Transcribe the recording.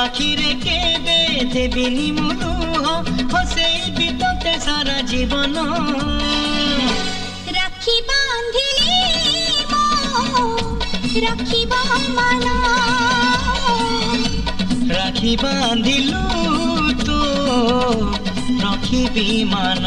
आखिरे केबे देबिनी मुलुह हसेबी तोते सारा जीवन राखी बांधिली राखिबा मान राखी बांधिलु तो रखिबी मान।